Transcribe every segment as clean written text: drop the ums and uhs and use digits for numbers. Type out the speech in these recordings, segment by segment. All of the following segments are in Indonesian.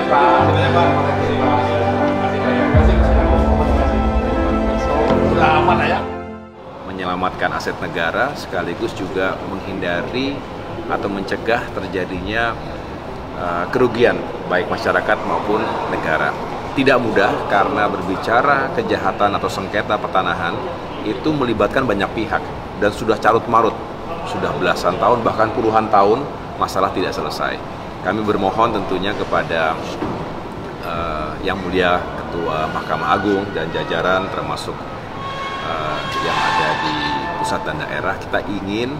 Pak. Udah aman ya. Menyelamatkan aset negara sekaligus juga menghindari atau mencegah terjadinya kerugian baik masyarakat maupun negara. Tidak mudah karena berbicara kejahatan atau sengketa pertanahan itu melibatkan banyak pihak dan sudah carut-marut, sudah belasan tahun bahkan puluhan tahun masalah tidak selesai. Kami bermohon tentunya kepada Yang Mulia Ketua Mahkamah Agung dan jajaran termasuk yang ada di pusat dan daerah, kita ingin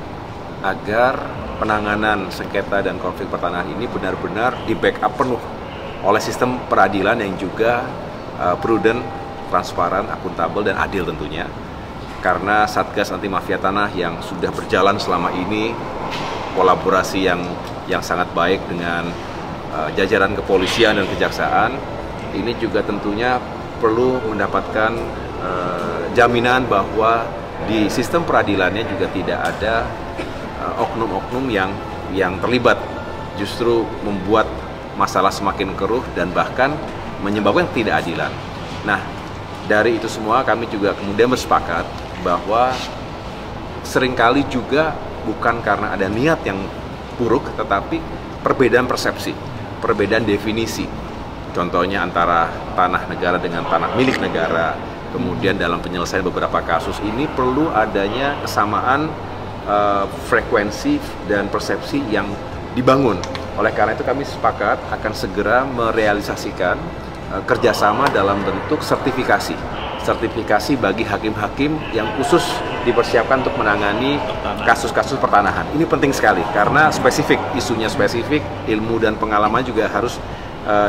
agar penanganan sengketa dan konflik pertanahan ini benar-benar di backup penuh oleh sistem peradilan yang juga prudent, transparan, akuntabel, dan adil tentunya. Karena Satgas Anti Mafia Tanah yang sudah berjalan selama ini, kolaborasi yang sangat baik dengan jajaran kepolisian dan kejaksaan, ini juga tentunya perlu mendapatkan jaminan bahwa di sistem peradilannya juga tidak ada oknum-oknum yang terlibat, justru membuat masalah semakin keruh dan bahkan menyebabkan ketidakadilan. Nah, dari itu semua kami juga kemudian bersepakat bahwa seringkali juga bukan karena ada niat yang buruk, tetapi perbedaan persepsi, perbedaan definisi. Contohnya antara tanah negara dengan tanah milik negara. Kemudian dalam penyelesaian beberapa kasus ini perlu adanya kesamaan frekuensi dan persepsi yang dibangun. Oleh karena itu kami sepakat akan segera merealisasikan kerjasama dalam bentuk sertifikasi bagi hakim-hakim yang khusus dipersiapkan untuk menangani kasus-kasus pertanahan. Ini penting sekali karena spesifik, isunya spesifik, ilmu dan pengalaman juga harus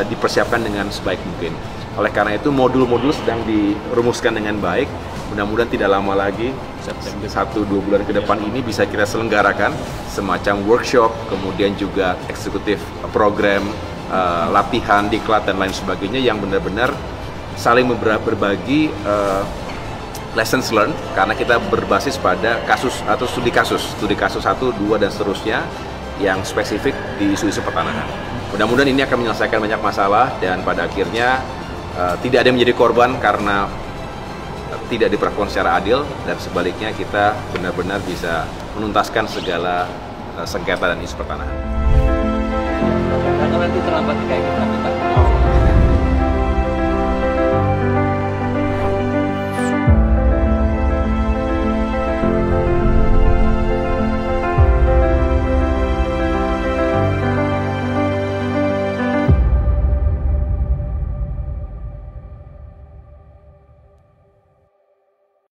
dipersiapkan dengan sebaik mungkin. Oleh karena itu modul-modul sedang dirumuskan dengan baik. Mudah-mudahan tidak lama lagi, 1-2 bulan ke depan ini bisa kita selenggarakan semacam workshop, kemudian juga eksekutif program, latihan, diklat, dan lain sebagainya yang benar-benar saling berbagi lessons learned, karena kita berbasis pada kasus atau studi kasus 1, 2, dan seterusnya yang spesifik di isu-isu pertanahan. Mudah-mudahan ini akan menyelesaikan banyak masalah dan pada akhirnya tidak ada yang menjadi korban karena tidak diperlakukan secara adil, dan sebaliknya kita benar-benar bisa menuntaskan segala sengketa dan isu pertanahan. Karena nanti terlambat kayak kita